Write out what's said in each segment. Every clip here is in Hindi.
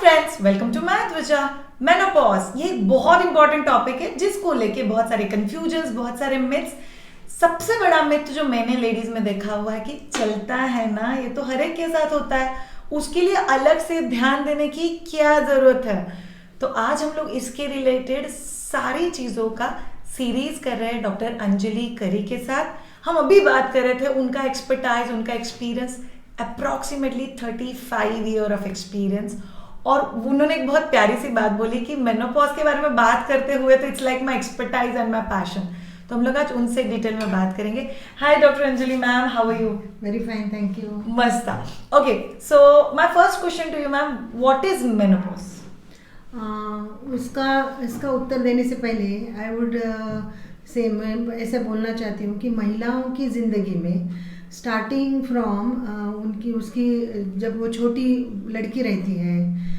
फ्रेंड्स, वेलकम टू मैं ध्वजा। मेनोपॉज ये एक बहुत इंपॉर्टेंट टॉपिक है जिसको लेके बहुत सारे कंफ्यूजन्स, बहुत सारे मिथ्स। सबसे बड़ा मिथ जो मैंने लेडीज में देखा हुआ है कि चलता है ना, ये तो हर एक के साथ होता है, उसके लिए अलग से ध्यान देने की क्या जरूरत है। तो आज हम लोग इसके रिलेटेड सारी चीजों का सीरीज कर रहे हैं डॉक्टर अंजलि करी के साथ। हम अभी बात कर रहे थे उनका एक्सपर्टाइज, उनका experience, approximately 35 year of experience. और उन्होंने एक बहुत प्यारी सी बात बोली कि मेनोपॉज के बारे में बात करते हुए तो it's like my expertise and my passion. तो हम लोग आज उनसे डिटेल में बात करेंगे। Hi doctor Anjali ma'am, how are you? Very fine, thank you. मस्त। Okay, so my first question to you ma'am, what is menopause? इसका उत्तर देने से पहले आई वुड से मैं ऐसा बोलना चाहती हूँ कि महिलाओं की ज़िंदगी में स्टार्टिंग फ्रॉम उसकी जब वो छोटी लड़की रहती है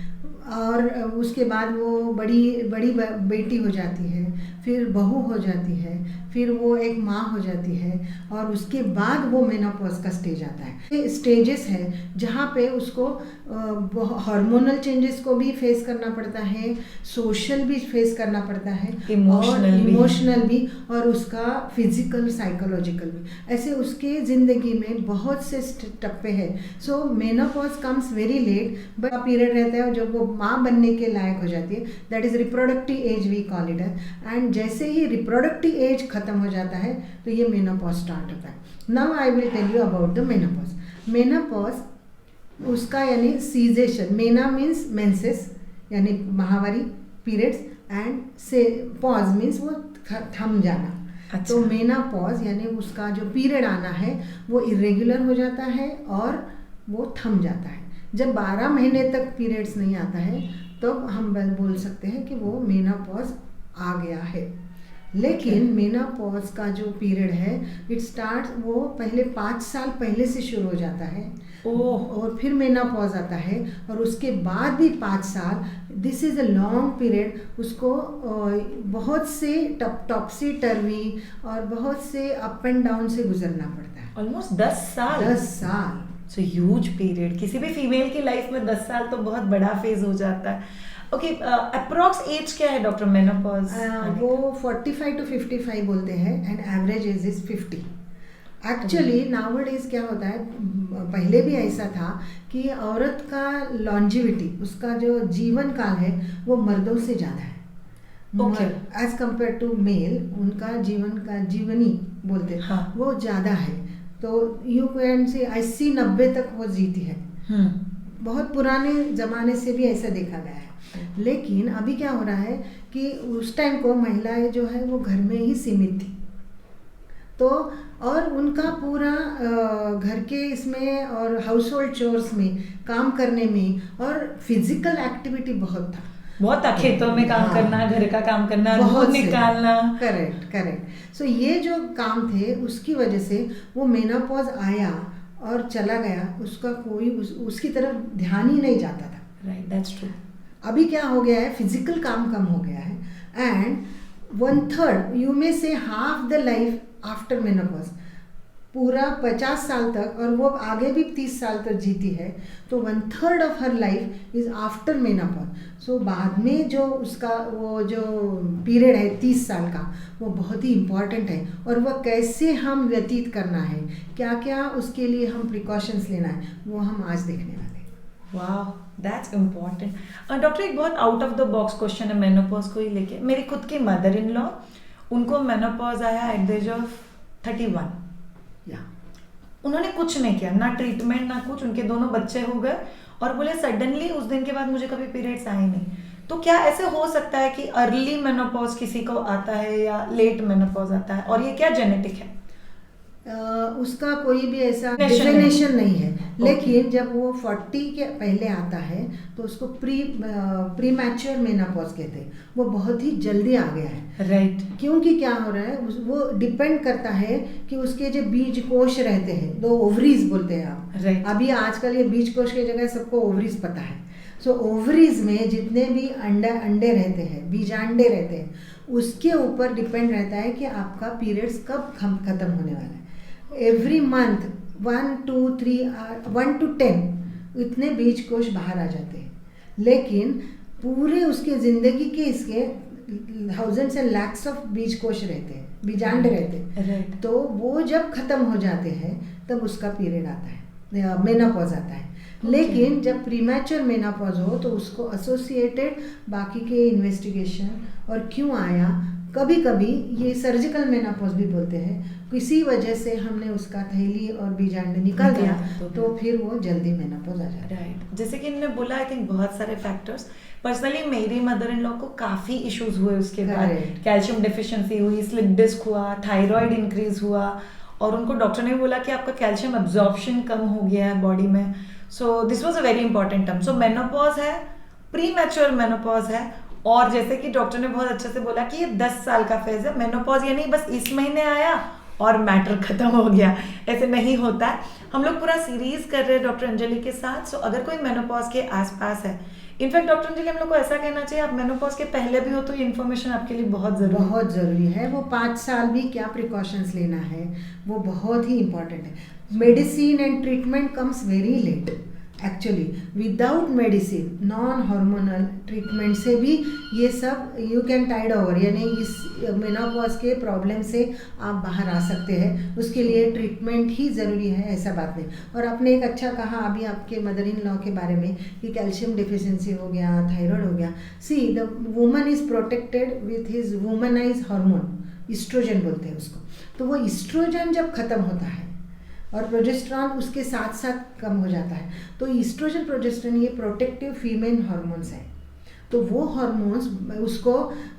और उसके बाद वो बड़ी बड़ी बेटी हो जाती है, फिर बहू हो जाती है, फिर वो एक माँ हो जाती है और उसके बाद वो मेनोपॉज का स्टेज आता है। ये स्टेजेस है जहाँ पे उसको हार्मोनल चेंजेस को भी फेस करना पड़ता है, सोशल भी फेस करना पड़ता है, इमोशनल भी और उसका फिजिकल साइकोलॉजिकल भी। ऐसे उसके ज़िंदगी में बहुत से टप्पे हैं। So menopause comes very late, but period रहता है जब वो माँ बनने के लायक हो जाती है, that is reproductive age we call it. And जैसे ही रिप्रोडक्टिव एज खत्म हो जाता है तो ये मेनोपॉज स्टार्ट होता है। Now I will tell you about the menopause. Menopause उसका यानी सीजेशन, मेना मीन्स मेंसेस यानी महावारी पीरियड्स, एंड से पॉज मीन्स वो थम जाना। अच्छा। तो मेनोपॉज यानी उसका जो पीरियड आना है वो इरेगुलर हो जाता है और वो थम जाता है। जब 12 महीने तक पीरियड्स नहीं आता है तो हम बोल सकते हैं कि वो मेनोपॉज आ गया है। लेकिन मेनोपॉज का जो पीरियड है इट स्टार्ट, वो पहले 5 साल पहले से शुरू हो जाता है। और फिर मेनोपॉज आता है और उसके बाद भी 5 साल, this is a long period. उसको बहुत से टॉपसी टर्वी और बहुत से अप एंड डाउन से गुजरना पड़ता है। ऑलमोस्ट 10 साल। 10 साल, सो ह्यूज पीरियड। किसी भी फीमेल की लाइफ में 10 साल तो बहुत बड़ा फेज हो जाता है। ओके, अप्रॉक्स एज क्या है डॉक्टर मेनोपॉज? वो 45 to 55 बोलते हैं and average age is 50। Actually nowadays क्या होता है, पहले भी ऐसा था कि औरत का लॉन्जिविटी, उसका जो जीवन काल है वो मर्दों से ज़्यादा है। एज कंपेयर टू मेल, उनका जीवनी बोलते हैं, हाँ, वो ज़्यादा है। तो यू कैन से 80-90 तक वो जीती है। बहुत पुराने ज़माने से भी ऐसा देखा गया है। लेकिन अभी क्या हो रहा है कि उस टाइम को महिलाएं जो है वो घर में ही सीमित थी, तो और उनका पूरा घर के इसमें और हाउस होल्ड चोर्स में काम करने में और फिजिकल एक्टिविटी बहुत था। बहुत था, खेतों में काम करना, घर का काम करना, दूध निकालना। करेक्ट। सो ये जो काम थे उसकी वजह से वो मेनोपॉज आया और चला गया, उसका कोई उसकी तरफ ध्यान ही नहीं जाता था। Right, that's true. अभी क्या हो गया है, फिजिकल काम कम हो गया है एंड 1/3 यू मे से half the life after menopause, पूरा 50 साल तक, और वो आगे भी 30 साल तक जीती है, तो 1/3 of her life is after menopause. So बाद में जो उसका वो जो पीरियड है 30 साल का, वो बहुत ही इम्पॉर्टेंट है। और वह कैसे हम व्यतीत करना है, क्या क्या उसके लिए हम प्रिकॉशंस लेना है, वो हम आज देखने वाले हैं। वाह, दैट्स इम्पॉर्टेंट। डॉक्टर, एक बहुत out of the box question है मेनोपॉज को ही लेके। मेरी खुद की मदर इन लॉ, उनको मेनोपॉज आया एट द एज ऑफ 31। उन्होंने कुछ नहीं किया, ना ट्रीटमेंट ना कुछ, उनके दोनों बच्चे हो गए और बोले सडनली उस दिन के बाद मुझे कभी पीरियड्स आए नहीं। तो क्या ऐसे हो सकता है कि अर्ली मेनोपॉज किसी को आता है या लेट मेनोपॉज आता है, और ये क्या जेनेटिक है? उसका कोई भी ऐसा डेफिनेशन नहीं है। लेकिन जब वो 40 के पहले आता है तो उसको प्री मैच्योर मेनोपॉज कहते हैं। वो बहुत ही जल्दी आ गया है। राइट। क्योंकि क्या हो रहा है, वो डिपेंड करता है कि उसके जो बीज कोश रहते हैं, 2 ओवरीज बोलते हैं आप। Right. अभी आजकल ये बीज कोश की जगह सबको ओवरीज पता है। सो ओवरीज में जितने भी अंडे रहते हैं, बीजांडे रहते हैं, उसके ऊपर डिपेंड रहता है कि आपका पीरियड्स कब खत्म होने वाला है। एवरी मंथ 1 to 10 इतने बीज कोश बाहर आ जाते हैं। लेकिन पूरे उसके ज़िंदगी के इसके थाउजेंड्स एंड लैक्स ऑफ बीज कोश रहते हैं, बीजांड रहते हैं। Right. तो वो जब ख़त्म हो जाते हैं तब उसका पीरियड आता है, मेनोपॉज आता है। लेकिन जब प्रीमैच्योर मेनोपॉज हो तो उसको एसोसिएटेड बाकी के इन्वेस्टिगेशन और क्यों आया, कभी कभी ये सर्जिकल मेनोपॉज भी बोलते हैं, किसी वजह से हमने उसका थैली और बीजांड निकाल दिया तो फिर वो जल्दी मेनोपॉज आ जाता है। राइट, जैसे कि इन्होंने बोला, आई थिंक बहुत सारे फैक्टर्स। पर्सनली मेरी मदर इन लॉ को काफ़ी इश्यूज हुए उसके बाद, Correct. कैल्शियम डेफिशिएंसी हुई, स्लिप डिस्क हुआ, थायराइड इंक्रीज हुआ, और उनको डॉक्टर ने बोला कि आपका कैल्शियम एब्जॉर्प्शन कम हो गया है बॉडी में। So this was a very important term. So menopause है, प्री मैच्योर मेनोपॉज है, और जैसे कि डॉक्टर ने बहुत अच्छे से बोला कि ये 10 साल का फेज है। मेनोपॉज ये नहीं बस इस महीने आया और मैटर खत्म हो गया, ऐसे नहीं होता है। हम लोग पूरा सीरीज कर रहे हैं डॉक्टर अंजलि के साथ। सो अगर कोई मेनोपॉज के आसपास है, इनफैक्ट डॉक्टर अंजलि हम लोग को ऐसा कहना चाहिए, आप मेनोपॉज के पहले भी हो तो ये इन्फॉर्मेशन आपके लिए बहुत ज़रूरी है। वो 5 साल भी क्या प्रिकॉशंस लेना है वो बहुत ही इम्पॉर्टेंट है। Medicine and treatment comes very late actually. Without medicine non hormonal treatment से भी ये सब यू कैन टाइड ओवर, यानी इस मेनोपॉज के प्रॉब्लम से आप बाहर आ सकते हैं। उसके लिए ट्रीटमेंट ही ज़रूरी है, ऐसा बात नहीं। और आपने एक अच्छा कहा अभी आपके मदर इन लॉ के बारे में कि कैल्शियम डिफिशिएंसी हो गया, थायराइड हो गया। She the woman is protected with his womanise hormone, oestrogen बोलते हैं उसको। तो वो ईस्ट्रोजन जब खत्म होता है और प्रोजेस्टेरॉन उसके साथ साथ कम हो जाता है, तो ईस्ट्रोजन प्रोजेस्टेरॉन ये प्रोटेक्टिव फीमेल हार्मोन्स हैं। तो वो हार्मोन्स उसको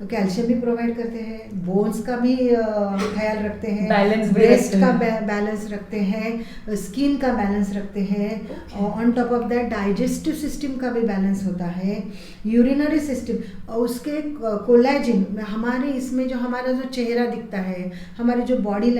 कैल्शियम भी प्रोवाइड करते हैं, बोन्स का भी ख्याल रखते हैं, बैलेंस ब्रेस्ट का बैलेंस रखते हैं, स्किन का बैलेंस रखते हैं, on top of that digestive system का भी बैलेंस होता है, यूरिनरी सिस्टम, और उसके कोलेजन, हमारे इसमें जो हमारा जो चेहरा दिखता है, हमारी जो बॉडी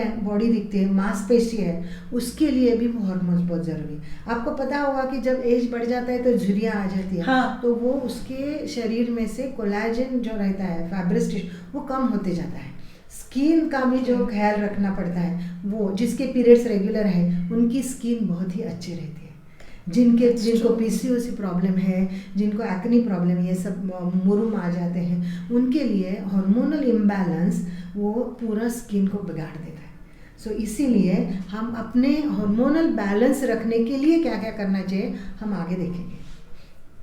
दिखती है, मांसपेशी है, उसके लिए भी वो हार्मोन्स बहुत ज़रूरी है। आपको पता होगा कि जब एज बढ़ जाता है तो झुर्रियाँ आ जाती है। हाँ। तो वो उसके शरीर में से कोलेजन जो रहता है, फाइब्रस टिश्यू, वो कम होते जाता है। स्किन का भी जो ख्याल रखना पड़ता है, वो जिसके पीरियड्स रेगुलर है उनकी स्किन बहुत ही अच्छी रहती है। जिनको पीसीओएस प्रॉब्लम है, जिनको एक्ने प्रॉब्लम, ये सब मुरुम आ जाते हैं, उनके लिए हार्मोनल इम्बैलेंस वो पूरा स्किन को बिगाड़ देता है। सो इसीलिए हम अपने हार्मोनल बैलेंस रखने के लिए क्या क्या करना चाहिए हम आगे देखेंगे।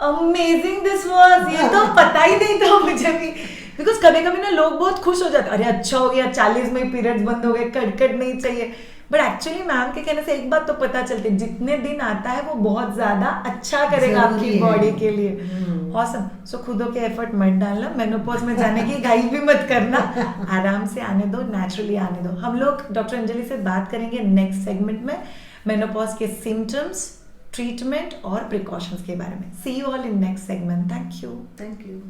अमेजिंग दिस वाज, ये तो पता ही नहीं था मुझे भी। बिकॉज कभी कभी ना लोग बहुत खुश हो जाते, अरे अच्छा हो गया 40 में पीरियड्स बंद हो गए, कटकट नहीं चाहिए। बट एक्चुअली मैम के कहने से एक बात तो पता चलती है, जितने दिन आता है वो बहुत ज्यादा अच्छा करेगा आपकी बॉडी के लिए। ऑसम। सो खुदों के एफर्ट मत डालना, मेनोपॉज में जाने की घाई भी मत करना, आराम से आने दो, नेचुरली आने दो। हम लोग डॉक्टर अंजलि से बात करेंगे नेक्स्ट सेगमेंट में मेनोपॉज के सिम्टम्स, ट्रीटमेंट और प्रिकॉशंस के बारे में। See you all in next segment. Thank you.